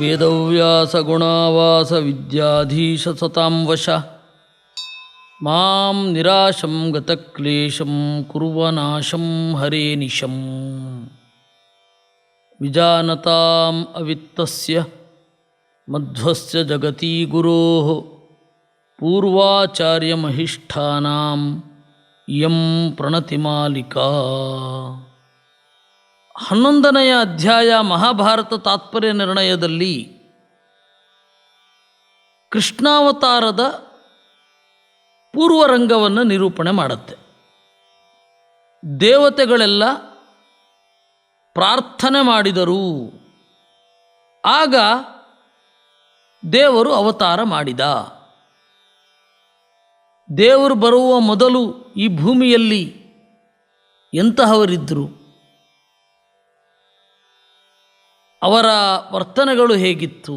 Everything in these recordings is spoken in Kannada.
ವೇದವ್ಯಾಸಗುಣಾವಾಸ ವಿದ್ಯಾಧೀಶ ಸತಾಂ ವಶ ಮಾಂ ನಿರಾಶಂ ಗತಕ್ಲೇಶಂ ಕುರ್ವನಾಶಂ ಹರೇ ನಿಶಂ ವಿಜಾನತಾಂ ಅವಿತ್ತಸ್ಯ ಮಧ್ವಸ್ಯ ಜಗತಿ ಗುರೋಃ ಪೂರ್ವಾಚಾರ್ಯಮಹಿಷ್ಠಾನಾಂ ಯಂ ಪ್ರಣತಿಮಾಲಿಕಾ. 11ನೆಯ ಅಧ್ಯಾಯ ಮಹಾಭಾರತ ತಾತ್ಪರ್ಯ ನಿರ್ಣಯದಲ್ಲಿ ಕೃಷ್ಣಾವತಾರದ ಪೂರ್ವರಂಗವನ್ನು ನಿರೂಪಣೆ ಮಾಡುತ್ತೆ. ದೇವತೆಗಳೆಲ್ಲ ಪ್ರಾರ್ಥನೆ ಮಾಡಿದರು, ಆಗ ದೇವರು ಅವತಾರ ಮಾಡಿದ. ದೇವರು ಬರುವ ಮೊದಲು ಈ ಭೂಮಿಯಲ್ಲಿ ಎಂತಹವರಿದ್ದರು, ಅವರ ವರ್ತನೆಗಳು ಹೇಗಿತ್ತು,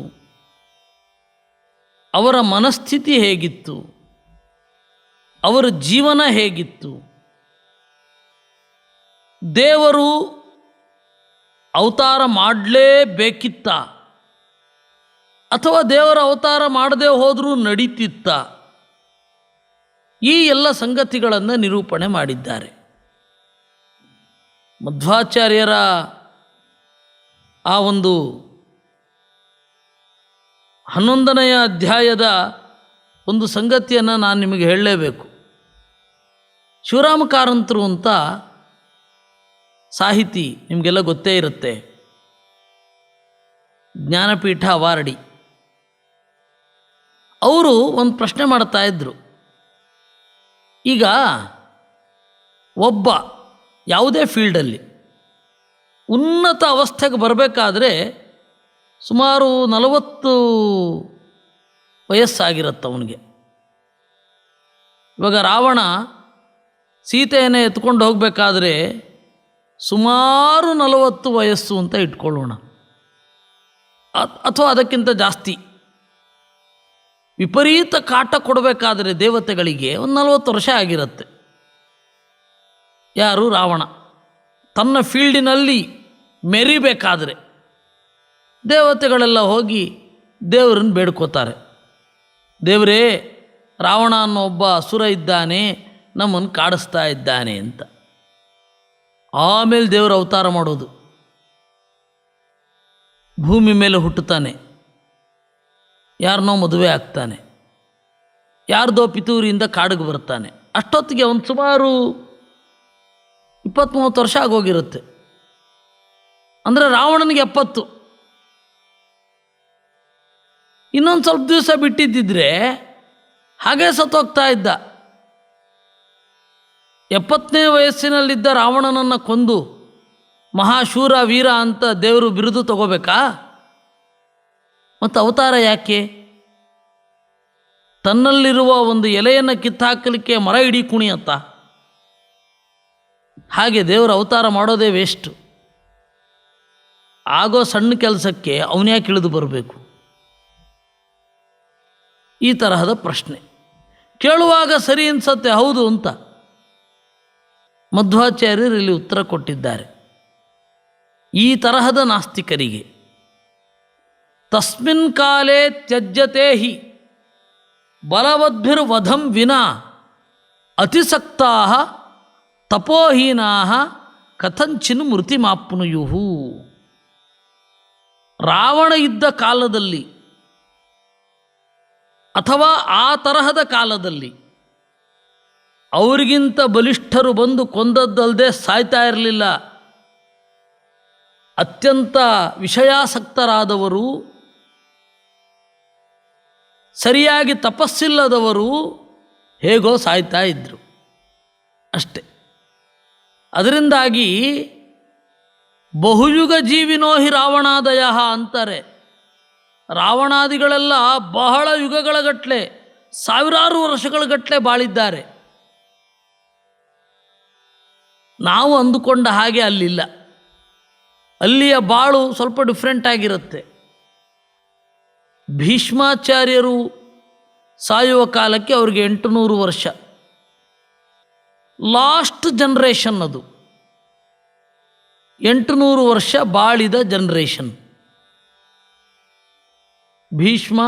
ಅವರ ಮನಸ್ಥಿತಿ ಹೇಗಿತ್ತು, ಅವರ ಜೀವನ ಹೇಗಿತ್ತು, ದೇವರು ಅವತಾರ ಮಾಡಲೇಬೇಕಿತ್ತ ಅಥವಾ ದೇವರ ಅವತಾರ ಮಾಡದೆ ಹೋದರೂ ನಡೀತಿತ್ತ, ಈ ಎಲ್ಲ ಸಂಗತಿಗಳನ್ನು ನಿರೂಪಣೆ ಮಾಡಿದ್ದಾರೆ. ಮಧ್ವಾಚಾರ್ಯರ ಆ ಒಂದು 11ನೆಯ ಅಧ್ಯಾಯದ ಒಂದು ಸಂಗತಿಯನ್ನು ನಾನು ನಿಮಗೆ ಹೇಳಲೇಬೇಕು. ಶಿವರಾಮ ಕಾರಂತರು ಅಂತ ಸಾಹಿತಿ, ನಿಮಗೆಲ್ಲ ಗೊತ್ತೇ ಇರುತ್ತೆ, ಜ್ಞಾನಪೀಠ ಅವಾರ್ಡಿ. ಅವರು ಒಂದು ಪ್ರಶ್ನೆ ಮಾಡ್ತಾ ಇದ್ದರು. ಈಗ ಒಬ್ಬ ಯಾವುದೇ ಫೀಲ್ಡಲ್ಲಿ ಉನ್ನತ ಅವಸ್ಥೆಗೆ ಬರಬೇಕಾದ್ರೆ ಸುಮಾರು 40 ವಯಸ್ಸಾಗಿರುತ್ತೆ ಅವನಿಗೆ. ಇವಾಗ ರಾವಣ ಸೀತೆಯನ್ನು ಎತ್ಕೊಂಡು ಹೋಗಬೇಕಾದ್ರೆ ಸುಮಾರು 40 ವಯಸ್ಸು ಅಂತ ಇಟ್ಕೊಳ್ಳೋಣ, ಅಥವಾ ಅದಕ್ಕಿಂತ ಜಾಸ್ತಿ. ವಿಪರೀತ ಕಾಟ ಕೊಡಬೇಕಾದ್ರೆ ದೇವತೆಗಳಿಗೆ ಒಂದು 40 ವರ್ಷ ಆಗಿರುತ್ತೆ. ಯಾರು? ರಾವಣ. ತನ್ನ ಫೀಲ್ಡಿನಲ್ಲಿ ಮೆರಿಬೇಕಾದರೆ ದೇವತೆಗಳೆಲ್ಲ ಹೋಗಿ ದೇವರನ್ನು ಬೇಡ್ಕೋತಾರೆ, ದೇವರೇ, ರಾವಣ ಅನ್ನೋ ಒಬ್ಬ ಅಸುರ ಇದ್ದಾನೆ, ನಮ್ಮನ್ನು ಕಾಡಿಸ್ತಾ ಇದ್ದಾನೆ ಅಂತ. ಆಮೇಲೆ ದೇವರು ಅವತಾರ ಮಾಡೋದು, ಭೂಮಿ ಮೇಲೆ ಹುಟ್ಟುತ್ತಾನೆ, ಯಾರನ್ನೋ ಮದುವೆ ಆಗ್ತಾನೆ, ಯಾರ್ದೋ ಪಿತೂರಿಯಿಂದ ಕಾಡಿಗೆ ಬರ್ತಾನೆ. ಅಷ್ಟೊತ್ತಿಗೆ ಒಂದು ಸುಮಾರು 20-30 ವರ್ಷ ಆಗೋಗಿರುತ್ತೆ. ಅಂದರೆ ರಾವಣನಿಗೆ 70. ಇನ್ನೊಂದು ಸ್ವಲ್ಪ ದಿವಸ ಬಿಟ್ಟಿದ್ದಿದ್ರೆ ಹಾಗೇ ಸತ್ತೋಗ್ತಾ ಇದ್ದ. 70ನೇ ವಯಸ್ಸಿನಲ್ಲಿದ್ದ ರಾವಣನನ್ನು ಕೊಂದು ಮಹಾಶೂರ ವೀರ ಅಂತ ದೇವರು ಬಿರುದು ತಗೋಬೇಕಾ? ಮತ್ತು ಅವತಾರ ಯಾಕೆ? ತನ್ನಲ್ಲಿರುವ ಒಂದು ಎಲೆಯನ್ನು ಕಿತ್ತಾಕಲಿಕ್ಕೆ ಮರ ಇಡೀ ಕುಣಿಯತ್ತ. ಹಾಗೆ ದೇವರು ಅವತಾರ ಮಾಡೋದೇ ವೇಸ್ಟು. ಆಗೋ ಸಣ್ಣ ಕೆಲಸಕ್ಕೆ ಅವನ್ಯಾಕೆ ಇಳಿದು ಬರಬೇಕು? ಈ ತರಹದ ಪ್ರಶ್ನೆ ಕೇಳುವಾಗ ಸರಿ ಅನ್ಸತ್ತೆ, ಹೌದು ಅಂತ ಮಧ್ವಾಚಾರ್ಯರು ಇಲ್ಲಿ ಉತ್ತರ ಕೊಟ್ಟಿದ್ದಾರೆ. ಈ ತರಹದ ನಾಸ್ತಿಕರಿಗೆ ತಸ್ಮಿನ್ ಕಾಲೇ ತ್ಯಜ್ಯತೆ ಹಿ ಬಲವದ್ಭಿರ್ವಧಂ ವಿನಾ ಅತಿಸಕ್ತಾ ತಪೋಹೀನಾ ಕಥಂಚಿನ್ ಮೃತಿಮಾಪ್ನುಯುಹು. ರಾವಣ ಇದ್ದ ಕಾಲದಲ್ಲಿ ಅಥವಾ ಆ ತರಹದ ಕಾಲದಲ್ಲಿ ಅವರಿಗಿಂತ ಬಲಿಷ್ಠರು ಬಂದು ಕೊಂದದ್ದಲ್ಲದೆ ಸಾಯ್ತಾ ಇರಲಿಲ್ಲ. ಅತ್ಯಂತ ವಿಷಯಾಸಕ್ತರಾದವರು, ಸರಿಯಾಗಿ ತಪಸ್ಸಿಲ್ಲದವರು ಹೇಗೋ ಸಾಯ್ತಾ ಇದ್ದರು ಅಷ್ಟೆ. ಅದರಿಂದಾಗಿ ಬಹುಯುಗ ಜೀವಿನೋ ಹಿ ರಾವಣಾದಯ ಅಂತಾರೆ. ರಾವಣಾದಿಗಳೆಲ್ಲ ಬಹಳ ಯುಗಗಳ ಗಟ್ಟಲೆ, ಸಾವಿರಾರು ವರ್ಷಗಳ ಗಟ್ಟಲೆ ಬಾಳಿದ್ದಾರೆ. ನಾವು ಅಂದುಕೊಂಡ ಹಾಗೆ ಅಲ್ಲಿಲ್ಲ. ಅಲ್ಲಿಯ ಬಾಳು ಸ್ವಲ್ಪ ಡಿಫ್ರೆಂಟ್ ಆಗಿರುತ್ತೆ. ಭೀಷ್ಮಾಚಾರ್ಯರು ಸಾಯುವ ಕಾಲಕ್ಕೆ ಅವ್ರಿಗೆ 800 ವರ್ಷ. ಲಾಸ್ಟ್ ಜನ್ರೇಷನ್ ಅದು. 800 ವರ್ಷ ಬಾಳಿದ ಜನ್ರೇಷನ್. ಭೀಷ್ಮ,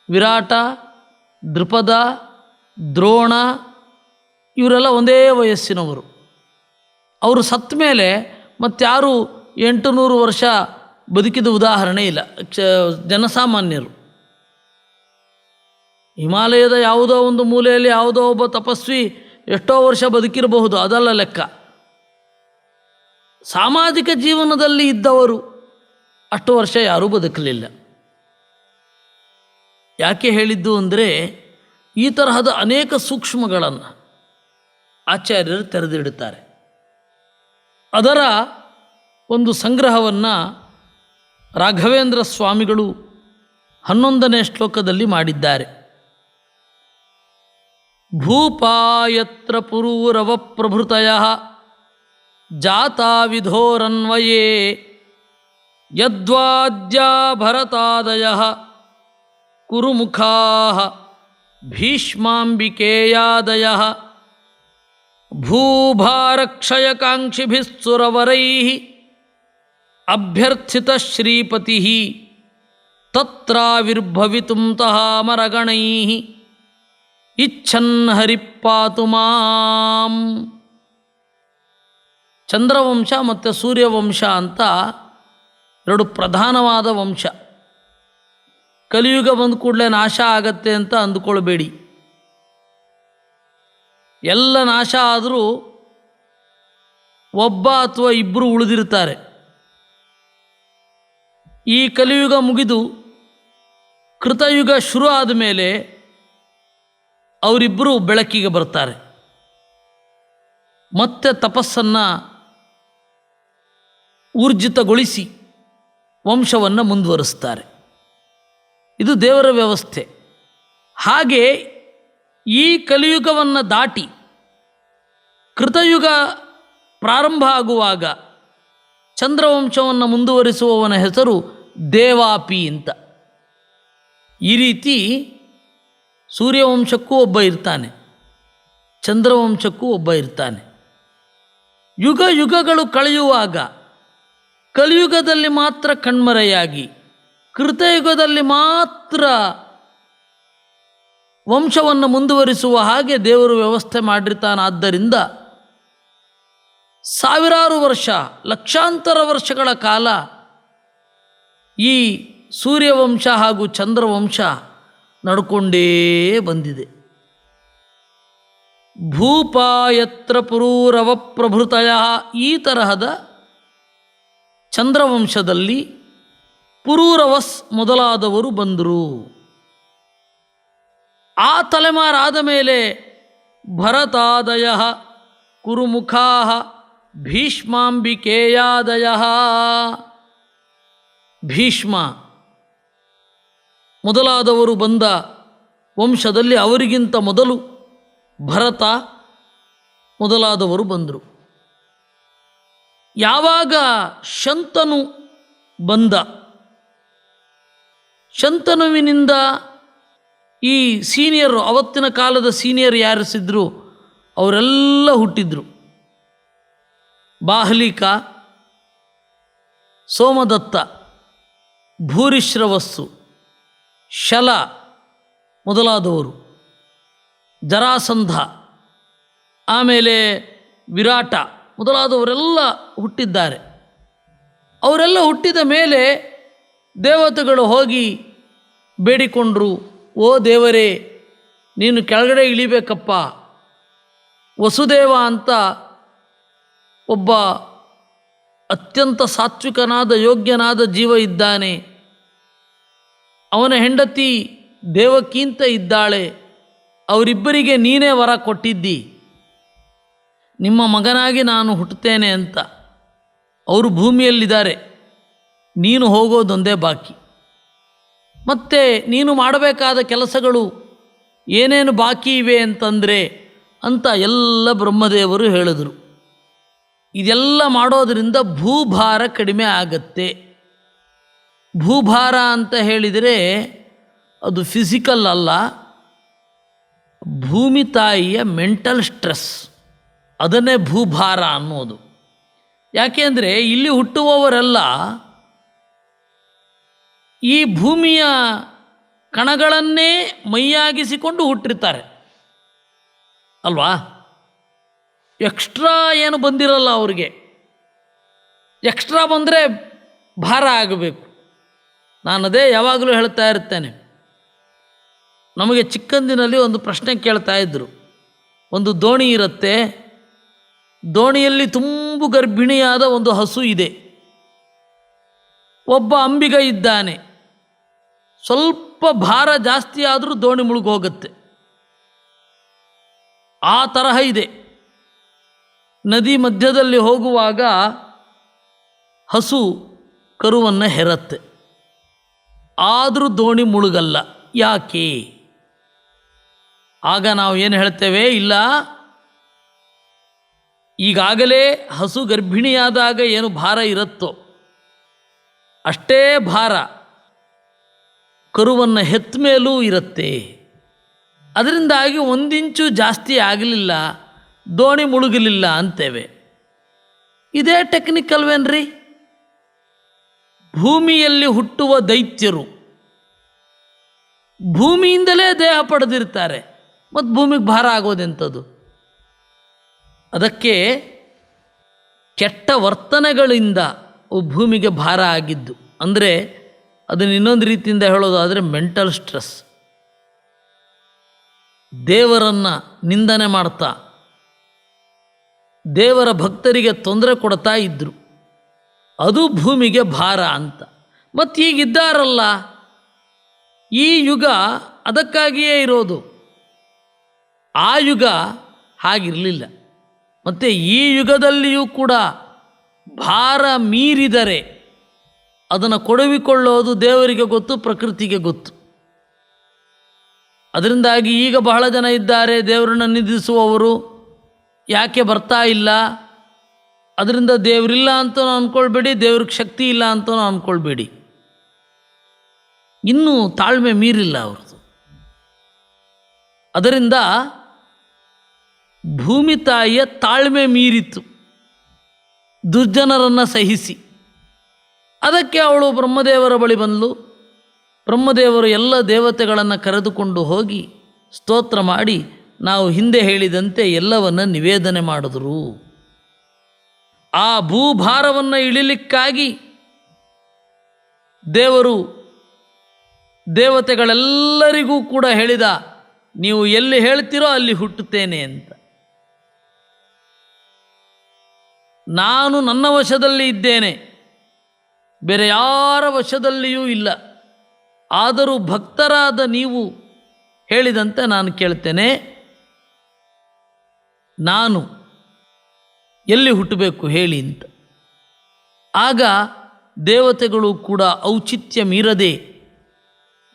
ವಿರಾಟ, ದೃಪದ, ದ್ರೋಣ ಇವರೆಲ್ಲ ಒಂದೇ ವಯಸ್ಸಿನವರು. ಅವರು ಸತ್ತ ಮೇಲೆ ಮತ್ತಾರೂ 800 ವರ್ಷ ಬದುಕಿದ ಉದಾಹರಣೆ ಇಲ್ಲ. ಜನಸಾಮಾನ್ಯರು ಹಿಮಾಲಯದ ಯಾವುದೋ ಒಂದು ಮೂಲೆಯಲ್ಲಿ ಯಾವುದೋ ಒಬ್ಬ ತಪಸ್ವಿ ಎಷ್ಟೋ ವರ್ಷ ಬದುಕಿರಬಹುದು, ಅದಲ್ಲ ಲೆಕ್ಕ. ಸಾಮಾಜಿಕ ಜೀವನದಲ್ಲಿ ಇದ್ದವರು ಅಷ್ಟು ವರ್ಷ ಯಾರೂ ಬದುಕಲಿಲ್ಲ. ಯಾಕೆ ಹೇಳಿದ್ದು ಅಂದರೆ ಈ ತರಹದ ಅನೇಕ ಸೂಕ್ಷ್ಮಗಳನ್ನು ಆಚಾರ್ಯರು ತೆರೆದಿಡುತ್ತಾರೆ. ಅದರ ಒಂದು ಸಂಗ್ರಹವನ್ನು ರಾಘವೇಂದ್ರ ಸ್ವಾಮಿಗಳು 11ನೇ ಶ್ಲೋಕದಲ್ಲಿ ಮಾಡಿದ್ದಾರೆ. ಭೂಪಾಯತ್ರ ಪುರೂರವ ಪ್ರಭೃತಯಃ ಜಾತಾ ವಿಧೋರನ್ವಯೇ ಯದ್ವಾದ್ಯಾ ಭರತಾದಯಃ ಕುರುಮುಖಾಃ ಭೀಷ್ಮಾಂಬಿಕೇಯಾದಯಃ ಭೂಭಾರಕ್ಷಯಕಾಂಕ್ಷಿಭಿಃ ಸುರವರೈಃ ಅಭ್ಯರ್ಥಿತ ಶ್ರೀಪತಿಃ ತತ್ರಾವಿರ್ಭವಿತುಂ ತಹಾಮರಗಣೈಃ ಇಚ್ಛನ್ ಹರಿಪಾತು ಮಾಂ. ಚಂದ್ರವಂಶ ಮತ್ತು ಸೂರ್ಯವಂಶ ಅಂತ ಎರಡು ಪ್ರಧಾನವಾದ ವಂಶ. ಕಲಿಯುಗ ಬಂದ ಕೂಡಲೇ ನಾಶ ಆಗತ್ತೆ ಅಂತ ಅಂದುಕೊಳ್ಬೇಡಿ. ಎಲ್ಲ ನಾಶ ಆದರೂ ಒಬ್ಬ ಅಥವಾ ಇಬ್ಬರು ಉಳಿದಿರ್ತಾರೆ. ಈ ಕಲಿಯುಗ ಮುಗಿದು ಕೃತಯುಗ ಶುರು ಆದ ಮೇಲೆ ಅವರಿಬ್ಬರು ಬೆಳಕಿಗೆ ಬರ್ತಾರೆ. ಮತ್ತೆ ತಪಸ್ಸನ್ನು ಊರ್ಜಿತಗೊಳಿಸಿ ವಂಶವನ್ನು ಮುಂದುವರಿಸ್ತಾರೆ. ಇದು ದೇವರ ವ್ಯವಸ್ಥೆ. ಹಾಗೆ ಈ ಕಲಿಯುಗವನ್ನು ದಾಟಿ ಕೃತಯುಗ ಪ್ರಾರಂಭ ಆಗುವಾಗ ಚಂದ್ರವಂಶವನ್ನು ಮುಂದುವರಿಸುವವನ ಹೆಸರು ದೇವಾಪಿ ಅಂತ. ಈ ರೀತಿ ಸೂರ್ಯವಂಶಕ್ಕೂ ಒಬ್ಬ ಇರ್ತಾನೆ, ಚಂದ್ರವಂಶಕ್ಕೂ ಒಬ್ಬ ಇರ್ತಾನೆ. ಯುಗ ಯುಗಗಳು ಕಳೆಯುವಾಗ ಕಲಿಯುಗದಲ್ಲಿ ಮಾತ್ರ ಕಣ್ಮರೆಯಾಗಿ ಕೃತಯುಗದಲ್ಲಿ ಮಾತ್ರ ವಂಶವನ್ನು ಮುಂದುವರಿಸುವ ಹಾಗೆ ದೇವರು ವ್ಯವಸ್ಥೆ ಮಾಡಿರ್ತಾನಾದ್ದರಿಂದ ಸಾವಿರಾರು ವರ್ಷ, ಲಕ್ಷಾಂತರ ವರ್ಷಗಳ ಕಾಲ ಈ ಸೂರ್ಯವಂಶ ಹಾಗೂ ಚಂದ್ರವಂಶ ನಡ್ಕೊಂಡೇ ಬಂದಿದೆ. ಭೂಪಾಯತ್ರ ಪುರೂರವ ಪ್ರಭೃತಯ ಈ ತರಹದ ಚಂದ್ರವಂಶದಲ್ಲಿ ಪುರೂರವಸ್ ಮೊದಲಾದವರು ಬಂದರು. ಆ ತಲೆಮಾರಾದ ಮೇಲೆ ಭರತಾದಯ ಕುರುಮುಖಾ ಭೀಷ್ಮಾಂಬಿಕೇಯಾದಯ. ಭೀಷ್ಮ ಮೊದಲಾದವರು ಬಂದ ವಂಶದಲ್ಲಿ ಅವರಿಗಿಂತ ಮೊದಲು ಭರತ ಮೊದಲಾದವರು ಬಂದರು. ಯಾವಾಗ ಶಂತನು ಬಂದ, ಶಂತನುವಿನಿಂದ ಈ ಸೀನಿಯರು, ಅವತ್ತಿನ ಕಾಲದ ಸೀನಿಯರ್ ಯಾರಿಸಿದ್ರು ಅವರೆಲ್ಲ ಹುಟ್ಟಿದ್ರು. ಬಾಹ್ಲಿಕ, ಸೋಮದತ್ತ, ಭೂರಿಶ್ರವಸ್ಸು, ಶಲ ಮೊದಲಾದವರು, ಜರಾಸಂಧ, ಆಮೇಲೆ ವಿರಾಟ ಮೊದಲಾದವರೆಲ್ಲ ಹುಟ್ಟಿದ್ದಾರೆ. ಅವರೆಲ್ಲ ಹುಟ್ಟಿದ ಮೇಲೆ ದೇವತೆಗಳು ಹೋಗಿ ಬೇಡಿಕೊಂಡರು, ಓ ದೇವರೇ, ನೀನು ಕೆಳಗಡೆ ಇಳಿಬೇಕಪ್ಪ. ವಸುದೇವ ಅಂತ ಒಬ್ಬ ಅತ್ಯಂತ ಸಾತ್ವಿಕನಾದ ಯೋಗ್ಯನಾದ ಜೀವ ಇದ್ದಾನೆ. ಅವನ ಹೆಂಡತಿ ದೇವಕೀಂತ ಇದ್ದಾಳೆ. ಅವರಿಬ್ಬರಿಗೆ ನೀನೇ ವರ ಕೊಟ್ಟಿದ್ದಿ, ನಿಮ್ಮ ಮಗನಾಗಿ ನಾನು ಹುಟ್ಟುತ್ತೇನೆ ಅಂತ. ಅವರು ಭೂಮಿಯಲ್ಲಿದ್ದಾರೆ, ನೀನು ಹೋಗೋದೊಂದೇ ಬಾಕಿ. ಮತ್ತು ನೀನು ಮಾಡಬೇಕಾದ ಕೆಲಸಗಳು ಏನೇನು ಬಾಕಿ ಇವೆ ಅಂತಂದರೆ ಅಂತ ಎಲ್ಲ ಬ್ರಹ್ಮದೇವರು ಹೇಳಿದರು. ಇದೆಲ್ಲ ಮಾಡೋದರಿಂದ ಭೂಭಾರ ಕಡಿಮೆ ಆಗತ್ತೆ. ಭೂಭಾರ ಅಂತ ಹೇಳಿದರೆ ಅದು ಫಿಸಿಕಲ್ ಅಲ್ಲ, ಭೂಮಿ ತಾಯಿಯ ಮೆಂಟಲ್ ಸ್ಟ್ರೆಸ್, ಅದನ್ನೇ ಭೂಭಾರ ಅನ್ನೋದು. ಯಾಕೆ ಅಂದರೆ ಇಲ್ಲಿ ಹುಟ್ಟುವವರೆಲ್ಲ ಈ ಭೂಮಿಯ ಕಣಗಳನ್ನೇ ಮೈಯಾಗಿಸಿಕೊಂಡು ಹುಟ್ಟಿರ್ತಾರೆ ಅಲ್ವಾ. ಎಕ್ಸ್ಟ್ರಾ ಏನು ಬಂದಿರಲ್ಲ ಅವರಿಗೆ. ಎಕ್ಸ್ಟ್ರಾ ಬಂದರೆ ಭಾರ ಆಗಬೇಕು. ನಾನು ಅದೇ ಯಾವಾಗಲೂ ಹೇಳ್ತಾ ಇರ್ತೇನೆ. ನಮಗೆ ಚಿಕ್ಕಂದಿನಲ್ಲಿ ಒಂದು ಪ್ರಶ್ನೆ ಕೇಳ್ತಾ ಇದ್ದರು. ಒಂದು ದೋಣಿ ಇರುತ್ತೆ, ದೋಣಿಯಲ್ಲಿ ತುಂಬು ಗರ್ಭಿಣಿಯಾದ ಒಂದು ಹಸು ಇದೆ, ಒಬ್ಬ ಅಂಬಿಗ ಇದ್ದಾನೆ. ಸ್ವಲ್ಪ ಭಾರ ಜಾಸ್ತಿ ಆದರೂ ದೋಣಿ ಮುಳುಗೋಗುತ್ತೆ. ಆ ತರಹ ಇದೆ. ನದಿ ಮಧ್ಯದಲ್ಲಿ ಹೋಗುವಾಗ ಹಸು ಕರುವನ್ನು ಹೆರತ್ತೆ, ಆದರೂ ದೋಣಿ ಮುಳುಗಲ್ಲ. ಯಾಕೆ? ಆಗ ನಾವು ಏನು ಹೇಳ್ತೇವೆ, ಇಲ್ಲ, ಈಗಾಗಲೇ ಹಸು ಗರ್ಭಿಣಿಯಾದಾಗ ಏನು ಭಾರ ಇರುತ್ತೋ ಅಷ್ಟೇ ಭಾರ ಕರುವನ್ನು ಹೆತ್ತ ಮೇಲೂ ಇರುತ್ತೆ. ಅದರಿಂದಾಗಿ ಒಂದಿಂಚು ಜಾಸ್ತಿ ಆಗಲಿಲ್ಲ, ದೋಣಿ ಮುಳುಗಲಿಲ್ಲ ಅಂತೇವೆ. ಇದೇ ಟೆಕ್ನಿಕಲ್ವೇನ್ರಿ? ಭೂಮಿಯಲ್ಲಿ ಹುಟ್ಟುವ ದೈತ್ಯರು ಭೂಮಿಯಿಂದಲೇ ದೇಹ ಪಡೆದಿರ್ತಾರೆ, ಮತ್ತು ಭೂಮಿಗೆ ಭಾರ ಆಗೋದೆಂಥದ್ದು? ಅದಕ್ಕೆ ಕೆಟ್ಟ ವರ್ತನೆಗಳಿಂದ ಭೂಮಿಗೆ ಭಾರ ಆಗಿದ್ದು. ಅಂದರೆ ಅದನ್ನು ಇನ್ನೊಂದು ರೀತಿಯಿಂದ ಹೇಳೋದಾದರೆ ಮೆಂಟಲ್ ಸ್ಟ್ರೆಸ್. ದೇವರನ್ನು ನಿಂದನೆ ಮಾಡ್ತಾ ದೇವರ ಭಕ್ತರಿಗೆ ತೊಂದರೆ ಕೊಡ್ತಾ ಇದ್ದರು, ಅದು ಭೂಮಿಗೆ ಭಾರ ಅಂತ. ಮತ್ತು ಈಗಿದ್ದಾರಲ್ಲ, ಈ ಯುಗ ಅದಕ್ಕಾಗಿಯೇ ಇರೋದು. ಆ ಯುಗ ಹಾಗಿರಲಿಲ್ಲ. ಮತ್ತು ಈ ಯುಗದಲ್ಲಿಯೂ ಕೂಡ ಭಾರ ಮೀರಿದರೆ ಅದನ್ನು ಕೊಡವಿಕೊಳ್ಳೋದು ದೇವರಿಗೆ ಗೊತ್ತು, ಪ್ರಕೃತಿಗೆ ಗೊತ್ತು. ಅದರಿಂದಾಗಿ ಈಗ ಬಹಳ ಜನ ಇದ್ದಾರೆ ದೇವರನ್ನು ನಿಂದಿಸುವವರು. ಯಾಕೆ ಬರ್ತಾ ಇಲ್ಲ? ಅದರಿಂದ ದೇವರಿಲ್ಲ ಅಂತಲೂ ಅಂದ್ಕೊಳ್ಬೇಡಿ, ದೇವ್ರಿಗೆ ಶಕ್ತಿ ಇಲ್ಲ ಅಂತಲೂ ಅಂದ್ಕೊಳ್ಬೇಡಿ. ಇನ್ನೂ ತಾಳ್ಮೆ ಮೀರಿಲ್ಲ ಅವ್ರದ್ದು. ಅದರಿಂದ ಭೂಮಿ ತಾಯಿಯ ತಾಳ್ಮೆ ಮೀರಿತು ದುರ್ಜನರನ್ನು ಸಹಿಸಿ. ಅದಕ್ಕೆ ಅವಳು ಬ್ರಹ್ಮದೇವರ ಬಳಿ ಬಂದಳು. ಬ್ರಹ್ಮದೇವರು ಎಲ್ಲ ದೇವತೆಗಳನ್ನು ಕರೆದುಕೊಂಡು ಹೋಗಿ ಸ್ತೋತ್ರ ಮಾಡಿ ನಾವು ಹಿಂದೆ ಹೇಳಿದಂತೆ ಎಲ್ಲವನ್ನು ನಿವೇದನೆ ಮಾಡಿದ್ರು. ಆ ಭೂಭಾರವನ್ನು ಇಳಿಲಿಕ್ಕಾಗಿ ದೇವರು ದೇವತೆಗಳೆಲ್ಲರಿಗೂ ಕೂಡ ಹೇಳಿದ, ನೀವು ಎಲ್ಲಿ ಹೇಳ್ತೀರೋ ಅಲ್ಲಿ ಹುಟ್ಟುತ್ತೇನೆ ಅಂತ. ನಾನು ನನ್ನ ವಶದಲ್ಲಿ ಇದ್ದೇನೆ, ಬೇರೆ ಯಾರ ವಶದಲ್ಲಿಯೂ ಇಲ್ಲ. ಆದರೂ ಭಕ್ತರಾದ ನೀವು ಹೇಳಿದಂತೆ ನಾನು ಕೇಳ್ತೇನೆ. ನಾನು ಎಲ್ಲಿ ಹುಟ್ಟಬೇಕು ಹೇಳಿ ಅಂತ. ಆಗ ದೇವತೆಗಳು ಕೂಡ ಔಚಿತ್ಯ ಮೀರದೆ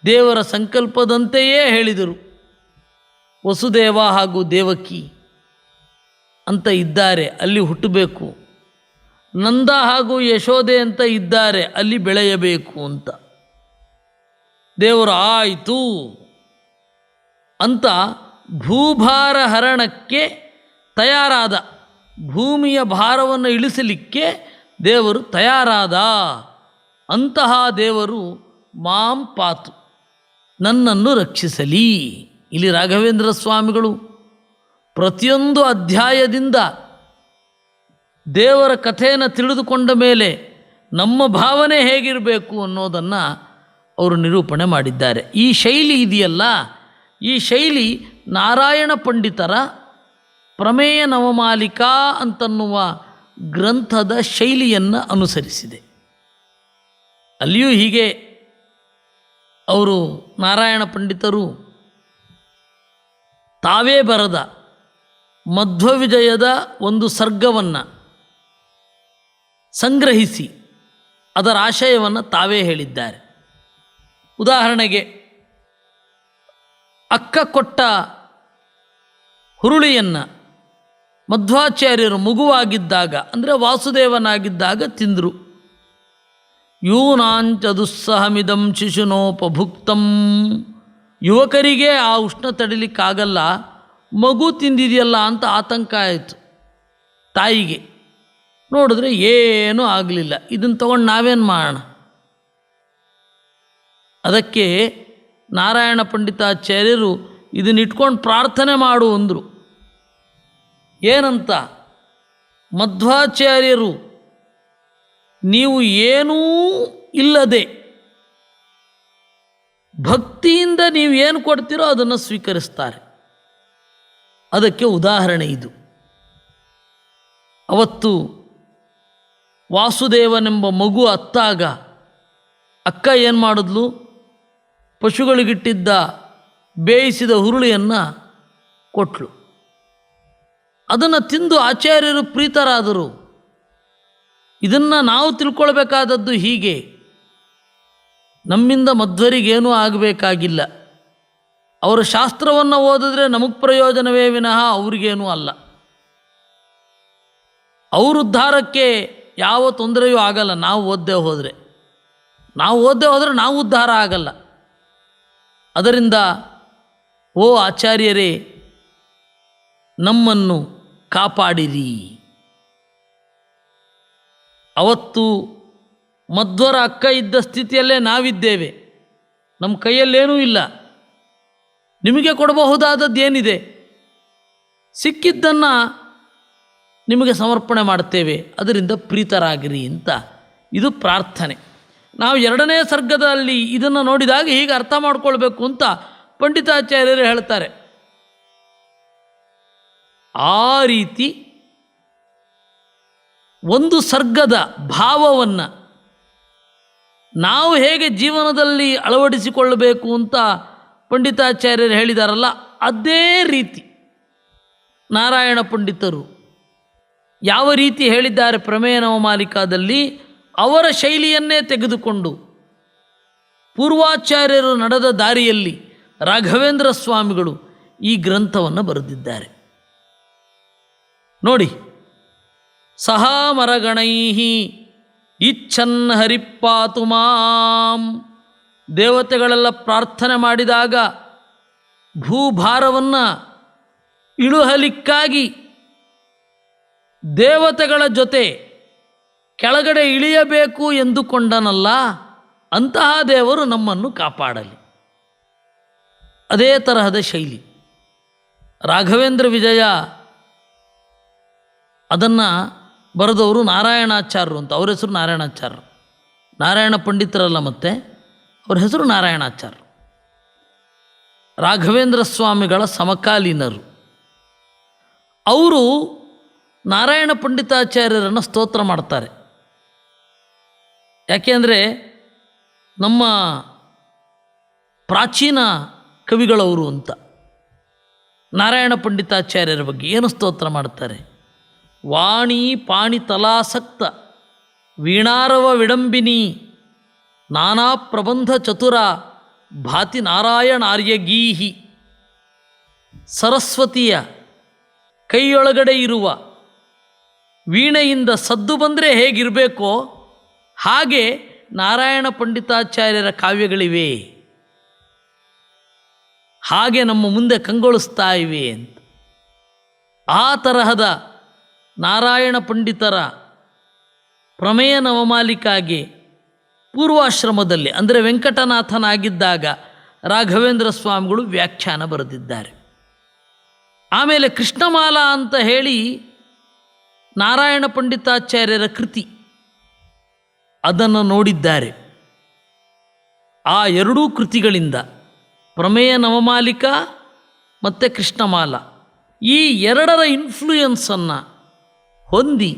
ದೇವರ ಸಂಕಲ್ಪದಂತೆಯೇ ಹೇಳಿದರು. ವಸುದೇವ ಹಾಗೂ ದೇವಕಿ ಅಂತ ಇದ್ದಾರೆ, ಅಲ್ಲಿ ಹುಟ್ಟಬೇಕು. ನಂದ ಹಾಗೂ ಯಶೋದೆ ಅಂತ ಇದ್ದಾರೆ, ಅಲ್ಲಿ ಬೆಳೆಯಬೇಕು ಅಂತ. ದೇವರು ಆಯಿತು ಅಂತ ಭೂಭಾರ ಹರಣಕ್ಕೆ ತಯಾರಾದ, ಭೂಮಿಯ ಭಾರವನ್ನು ಇಳಿಸಲಿಕ್ಕೆ ದೇವರು ತಯಾರಾದ. ಅಂತಹ ದೇವರು ಮಾಂ ಪಾತು, ನನ್ನನ್ನು ರಕ್ಷಿಸಲಿ. ಇಲ್ಲಿ ರಾಘವೇಂದ್ರ ಸ್ವಾಮಿಗಳು ಪ್ರತಿಯೊಂದು ಅಧ್ಯಾಯದಿಂದ ದೇವರ ಕಥೆಯನ್ನು ತಿಳಿದುಕೊಂಡ ಮೇಲೆ ನಮ್ಮ ಭಾವನೆ ಹೇಗಿರಬೇಕು ಅನ್ನೋದನ್ನು ಅವರು ನಿರೂಪಣೆ ಮಾಡಿದ್ದಾರೆ. ಈ ಶೈಲಿ ಇದೆಯಲ್ಲ, ಈ ಶೈಲಿ ನಾರಾಯಣ ಪಂಡಿತರ ಪ್ರಮೇಯ ನವಮಾಲಿಕಾ ಅಂತನ್ನುವ ಗ್ರಂಥದ ಶೈಲಿಯನ್ನು ಅನುಸರಿಸಿದೆ. ಅಲ್ಲಿಯೂ ಹೀಗೆ ಅವರು ನಾರಾಯಣ ಪಂಡಿತರು ತಾವೇ ಬರೆದ ಮಧ್ವವಿಜಯದ ಒಂದು ಸರ್ಗವನ್ನು ಸಂಗ್ರಹಿಸಿ ಅದರ ಆಶಯವನ್ನು ತಾವೇ ಹೇಳಿದ್ದಾರೆ. ಉದಾಹರಣೆಗೆ, ಅಕ್ಕ ಕೊಟ್ಟ ಹುರುಳಿಯನ್ನು ಮಧ್ವಾಚಾರ್ಯರು ಮಗುವಾಗಿದ್ದಾಗ, ಅಂದರೆ ವಾಸುದೇವನಾಗಿದ್ದಾಗ ತಿಂದರು. ಯೂನಾಂಚ ದುಸ್ಸಹಮಿದಂ ಶಿಶುನೋಪಭುಕ್ತಂ. ಯುವಕರಿಗೆ ಆ ಉಷ್ಣ ತಡಿಲಿಕ್ಕಾಗಲ್ಲ, ಮಗು ತಿಂದಿದೆಯಲ್ಲ ಅಂತ ಆತಂಕ ಆಯಿತು ತಾಯಿಗೆ. ನೋಡಿದ್ರೆ ಏನೂ ಆಗಲಿಲ್ಲ. ಇದನ್ನು ತಗೊಂಡು ನಾವೇನು ಮಾಡೋಣ? ಅದಕ್ಕೆ ನಾರಾಯಣ ಪಂಡಿತಾಚಾರ್ಯರು ಇದನ್ನಿಟ್ಕೊಂಡು ಪ್ರಾರ್ಥನೆ ಮಾಡು ಅಂದರು. ಏನಂತ? ಮಧ್ವಾಚಾರ್ಯರು ನೀವು ಏನೂ ಇಲ್ಲದೆ ಭಕ್ತಿಯಿಂದ ನೀವು ಏನು ಕೊಡ್ತೀರೋ ಅದನ್ನು ಸ್ವೀಕರಿಸ್ತಾರೆ. ಅದಕ್ಕೆ ಉದಾಹರಣೆ ಇದು. ಅವತ್ತು ವಾಸುದೇವನೆಂಬ ಮಗು ಅತ್ತಾಗ ಅಕ್ಕ ಏನು ಮಾಡಿದ್ಲು? ಪಶುಗಳಿಗಿಟ್ಟಿದ್ದ ಬೇಯಿಸಿದ ಹುರುಳಿಯನ್ನು ಕೊಟ್ಟಳು. ಅದನ್ನು ತಿಂದು ಆಚಾರ್ಯರು ಪ್ರೀತರಾದರು. ಇದನ್ನು ನಾವು ತಿಳ್ಕೊಳ್ಬೇಕಾದದ್ದು ಹೀಗೆ. ನಮ್ಮಿಂದ ಮಧ್ವರಿಗೇನೂ ಆಗಬೇಕಾಗಿಲ್ಲ. ಅವರ ಶಾಸ್ತ್ರವನ್ನು ಓದಿದ್ರೆ ನಮಗೆ ಪ್ರಯೋಜನವೇ ವಿನಃ ಅವ್ರಿಗೇನೂ ಅಲ್ಲ. ಅವ್ರ ಉದ್ಧಾರಕ್ಕೆ ಯಾವ ತೊಂದರೆಯೂ ಆಗಲ್ಲ. ನಾವು ಓದದೇ ಹೋದರೆ ನಾವು ಉದ್ಧಾರ ಆಗಲ್ಲ. ಅದರಿಂದ ಓ ಆಚಾರ್ಯರೇ, ನಮ್ಮನ್ನು ಕಾಪಾಡಿರಿ. ಅವತ್ತು ಮಧ್ವರ ಅಕ್ಕ ಇದ್ದ ಸ್ಥಿತಿಯಲ್ಲೇ ನಾವಿದ್ದೇವೆ. ನಮ್ಮ ಕೈಯಲ್ಲೇನೂ ಇಲ್ಲ. ನಿಮಗೆ ಕೊಡಬಹುದಾದದ್ದೇನಿದೆ? ಸಿಕ್ಕಿದ್ದನ್ನು ನಿಮಗೆ ಸಮರ್ಪಣೆ ಮಾಡ್ತೇವೆ, ಅದರಿಂದ ಪ್ರೀತರಾಗಿರಿ ಅಂತ ಇದು ಪ್ರಾರ್ಥನೆ. ನಾವು 2ನೇ ಸರ್ಗದಲ್ಲಿ ಇದನ್ನು ನೋಡಿದಾಗ ಹೀಗೆ ಅರ್ಥ ಮಾಡ್ಕೊಳ್ಬೇಕು ಅಂತ ಪಂಡಿತಾಚಾರ್ಯರು ಹೇಳ್ತಾರೆ. ಆ ರೀತಿ ಒಂದು ಸರ್ಗದ ಭಾವವನ್ನು ನಾವು ಹೇಗೆ ಜೀವನದಲ್ಲಿ ಅಳವಡಿಸಿಕೊಳ್ಳಬೇಕು ಅಂತ ಪಂಡಿತಾಚಾರ್ಯರು ಹೇಳಿದಾರಲ್ಲ, ಅದೇ ರೀತಿ ನಾರಾಯಣ ಪಂಡಿತರು ಯಾವ ರೀತಿ ಹೇಳಿದ್ದಾರೆ ಪ್ರಮೇಯ ನವಮಾಲಿಕಾದಲ್ಲಿ, ಅವರ ಶೈಲಿಯನ್ನೇ ತೆಗೆದುಕೊಂಡು ಪೂರ್ವಾಚಾರ್ಯರು ನಡೆದ ದಾರಿಯಲ್ಲಿ ರಾಘವೇಂದ್ರ ಸ್ವಾಮಿಗಳು ಈ ಗ್ರಂಥವನ್ನು ಬರೆದಿದ್ದಾರೆ. ನೋಡಿ, ಸಹ ಮರಗಣೈಹಿ ಇಚ್ಛನ್ ಹರಿಪಾತು ಮಾಂ. ದೇವತೆಗಳೆಲ್ಲ ಪ್ರಾರ್ಥನೆ ಮಾಡಿದಾಗ ಭೂಭಾರವನ್ನು ಇಳುಹಲಿಕ್ಕಾಗಿ ದೇವತೆಗಳ ಜೊತೆ ಕೆಳಗಡೆ ಇಳಿಯಬೇಕು ಎಂದುಕೊಂಡನಲ್ಲ, ಅಂತಹ ದೇವರು ನಮ್ಮನ್ನು ಕಾಪಾಡಲಿ. ಅದೇ ತರಹದ ಶೈಲಿ ರಾಘವೇಂದ್ರ ವಿಜಯ. ಅದನ್ನು ಬರೆದವರು ನಾರಾಯಣಾಚಾರ್ಯರು ಅಂತ. ಅವ್ರ ಹೆಸರು ನಾರಾಯಣಾಚಾರ್ಯರು, ನಾರಾಯಣ ಪಂಡಿತರಲ್ಲ. ಮತ್ತು ಅವ್ರ ಹೆಸರು ನಾರಾಯಣಾಚಾರ್ಯರು. ರಾಘವೇಂದ್ರ ಸ್ವಾಮಿಗಳ ಸಮಕಾಲೀನರು. ಅವರು ನಾರಾಯಣ ಪಂಡಿತಾಚಾರ್ಯರನ್ನು ಸ್ತೋತ್ರ ಮಾಡ್ತಾರೆ. ಯಾಕೆಂದರೆ ನಮ್ಮ ಪ್ರಾಚೀನ ಕವಿಗಳವರು ಅಂತ. ನಾರಾಯಣ ಪಂಡಿತಾಚಾರ್ಯರ ಬಗ್ಗೆ ಏನು ಸ್ತೋತ್ರ ಮಾಡ್ತಾರೆ? ವಾಣಿ ಪಾಣಿ ತಲಾಸಕ್ತ ವೀಣಾರವ ವಿಡಂಬಿನಿ ನಾನಾ ಪ್ರಬಂಧ ಚತುರ ಭಾತಿ ನಾರಾಯಣಾರ್ಯಗೀಹಿ. ಸರಸ್ವತಿಯ ಕೈಯೊಳಗಡೆ ಇರುವ ವೀಣೆಯಿಂದ ಸದ್ದು ಬಂದರೆ ಹೇಗಿರಬೇಕೋ ಹಾಗೆ ನಾರಾಯಣ ಪಂಡಿತಾಚಾರ್ಯರ ಕಾವ್ಯಗಳಿವೆ, ಹಾಗೆ ನಮ್ಮ ಮುಂದೆ ಕಂಗೊಳಿಸ್ತಾ ಇವೆ ಅಂತ. ಆ ತರಹದ ನಾರಾಯಣ ಪಂಡಿತರ ಪ್ರಮೇಯ ನವಮಾಲಿಕಾಗೆ ಪೂರ್ವಾಶ್ರಮದಲ್ಲಿ, ಅಂದರೆ ವೆಂಕಟನಾಥನಾಗಿದ್ದಾಗ ರಾಘವೇಂದ್ರ ಸ್ವಾಮಿಗಳು ವ್ಯಾಖ್ಯಾನ ಬರೆದಿದ್ದಾರೆ. ಆಮೇಲೆ ಕೃಷ್ಣಮಾಲಾ ಅಂತ ಹೇಳಿ ನಾರಾಯಣ ಪಂಡಿತಾಚಾರ್ಯರ ಕೃತಿ, ಅದನ್ನು ನೋಡಿದ್ದಾರೆ. ಆ ಎರಡೂ ಕೃತಿಗಳಿಂದ ಪ್ರಮೇಯ ನವಮಾಲಿಕಾ ಮತ್ತು ಕೃಷ್ಣಮಾಲಾ, ಈ ಎರಡರ ಇನ್ಫ್ಲೂಯೆನ್ಸನ್ನು ಹೊಂದಿ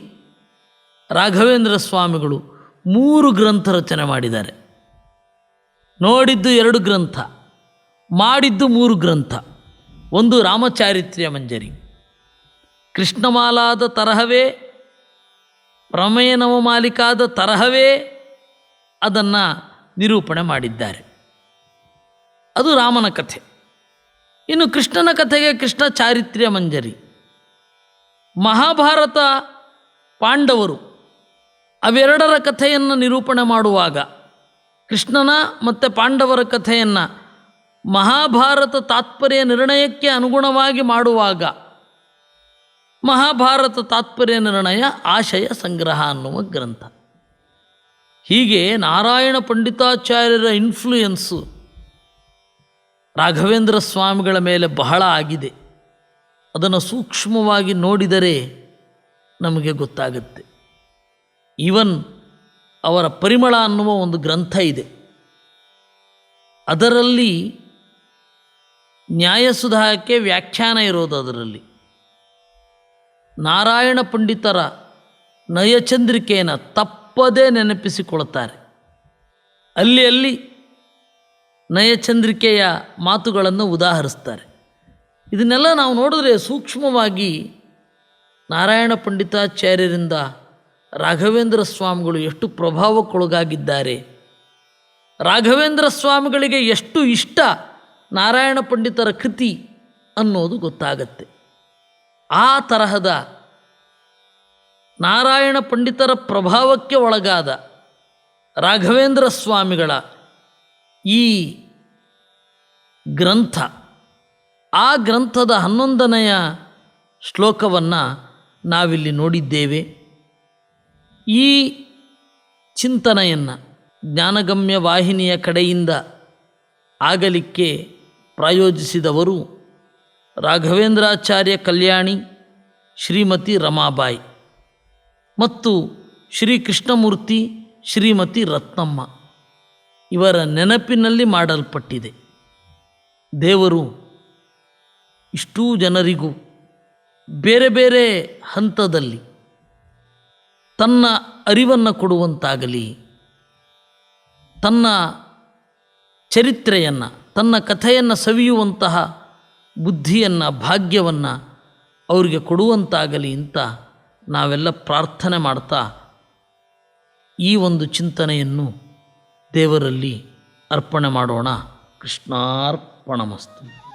ರಾಘವೇಂದ್ರ ಸ್ವಾಮಿಗಳು 3 ಗ್ರಂಥ ರಚನೆ ಮಾಡಿದ್ದಾರೆ. ನೋಡಿದ್ದು 2 ಗ್ರಂಥ, ಮಾಡಿದ್ದು 3 ಗ್ರಂಥ. ಒಂದು ರಾಮಚಾರಿತ್ರ್ಯ ಮಂಜರಿ, ಕೃಷ್ಣಮಾಲಾದ ತರಹವೇ ಪ್ರಮೇಯ ನವಮಾಲಿಕಾದ ತರಹವೇ ಅದನ್ನು ನಿರೂಪಣೆ ಮಾಡಿದ್ದಾರೆ. ಅದು ರಾಮನ ಕಥೆ. ಇನ್ನು ಕೃಷ್ಣನ ಕಥೆಗೆ ಕೃಷ್ಣ ಚಾರಿತ್ರ್ಯ ಮಂಜರಿ. ಮಹಾಭಾರತ ಪಾಂಡವರು ಅವೆರಡರ ಕಥೆಯನ್ನು ನಿರೂಪಣೆ ಮಾಡುವಾಗ, ಕೃಷ್ಣನ ಮತ್ತು ಪಾಂಡವರ ಕಥೆಯನ್ನು ಮಹಾಭಾರತ ತಾತ್ಪರ್ಯ ನಿರ್ಣಯಕ್ಕೆ ಅನುಗುಣವಾಗಿ ಮಾಡುವಾಗ, ಮಹಾಭಾರತ ತಾತ್ಪರ್ಯ ನಿರ್ಣಯ ಆಶಯ ಸಂಗ್ರಹ ಅನ್ನುವ ಗ್ರಂಥ. ಹೀಗೆ ನಾರಾಯಣ ಪಂಡಿತಾಚಾರ್ಯರ ಇನ್ಫ್ಲೂಯೆನ್ಸು ರಾಘವೇಂದ್ರ ಸ್ವಾಮಿಗಳ ಮೇಲೆ ಬಹಳ ಆಗಿದೆ. ಅದನ್ನು ಸೂಕ್ಷ್ಮವಾಗಿ ನೋಡಿದರೆ ನಮಗೆ ಗೊತ್ತಾಗುತ್ತೆ. ಈವನ್ ಅವರ ಪರಿಮಳ ಅನ್ನುವ ಒಂದು ಗ್ರಂಥ ಇದೆ. ಅದರಲ್ಲಿ ನ್ಯಾಯಸುಧಾಕ್ಕೆ ವ್ಯಾಖ್ಯಾನ ಇರೋದು. ಅದರಲ್ಲಿ ನಾರಾಯಣ ಪಂಡಿತರ ನಯಚಂದ್ರಿಕೆಯನ್ನು ತಪ್ಪದೇ ನೆನಪಿಸಿಕೊಳ್ತಾರೆ. ಅಲ್ಲಿ ನಯಚಂದ್ರಿಕೆಯ ಮಾತುಗಳನ್ನು ಉದಾಹರಿಸ್ತಾರೆ. ಇದನ್ನೆಲ್ಲ ನಾವು ನೋಡಿದ್ರೆ ಸೂಕ್ಷ್ಮವಾಗಿ ನಾರಾಯಣ ಪಂಡಿತಾಚಾರ್ಯರಿಂದ ರಾಘವೇಂದ್ರ ಸ್ವಾಮಿಗಳು ಎಷ್ಟು ಪ್ರಭಾವಕ್ಕೊಳಗಾಗಿದ್ದಾರೆ, ರಾಘವೇಂದ್ರ ಸ್ವಾಮಿಗಳಿಗೆ ಎಷ್ಟು ಇಷ್ಟ ನಾರಾಯಣ ಪಂಡಿತರ ಕೃತಿ ಅನ್ನೋದು ಗೊತ್ತಾಗತ್ತೆ. ಆ ತರಹದ ನಾರಾಯಣ ಪಂಡಿತರ ಪ್ರಭಾವಕ್ಕೆ ಒಳಗಾದ ರಾಘವೇಂದ್ರ ಸ್ವಾಮಿಗಳ ಈ ಗ್ರಂಥ, ಆ ಗ್ರಂಥದ 11ನೆಯ ಶ್ಲೋಕವನ್ನು ನಾವಿಲ್ಲಿ ನೋಡಿದ್ದೇವೆ. ಈ ಚಿಂತನೆಯನ್ನು ಜ್ಞಾನಗಮ್ಯ ವಾಹಿನಿಯ ಕಡೆಯಿಂದ ಆಗಲಿಕ್ಕೆ ಪ್ರಾಯೋಜಿಸಿದವರು ರಾಘವೇಂದ್ರಾಚಾರ್ಯ ಕಲ್ಯಾಣಿ, ಶ್ರೀಮತಿ ರಮಾಬಾಯಿ ಮತ್ತು ಶ್ರೀ ಕೃಷ್ಣಮೂರ್ತಿ, ಶ್ರೀಮತಿ ರತ್ನಮ್ಮ ಇವರ ನೆನಪಿನಲ್ಲಿ ಮಾಡಲ್ಪಟ್ಟಿದೆ. ದೇವರು ಇಷ್ಟೂ ಜನರಿಗೂ ಬೇರೆ ಬೇರೆ ಹಂತದಲ್ಲಿ ತನ್ನ ಅರಿವನ್ನು ಕೊಡುವಂತಾಗಲಿ, ತನ್ನ ಚರಿತ್ರೆಯನ್ನು, ತನ್ನ ಕಥೆಯನ್ನು ಸವಿಯುವಂತಹ ಬುದ್ಧಿಯನ್ನು, ಭಾಗ್ಯವನ್ನು ಅವರಿಗೆ ಕೊಡುವಂತಾಗಲಿ ಅಂತ ನಾವೆಲ್ಲ ಪ್ರಾರ್ಥನೆ ಮಾಡ್ತಾ ಈ ಒಂದು ಚಿಂತನೆಯನ್ನು ದೇವರಲ್ಲಿ ಅರ್ಪಣೆ ಮಾಡೋಣ. ಕೃಷ್ಣಾರ್ಪಣಮಸ್ತು.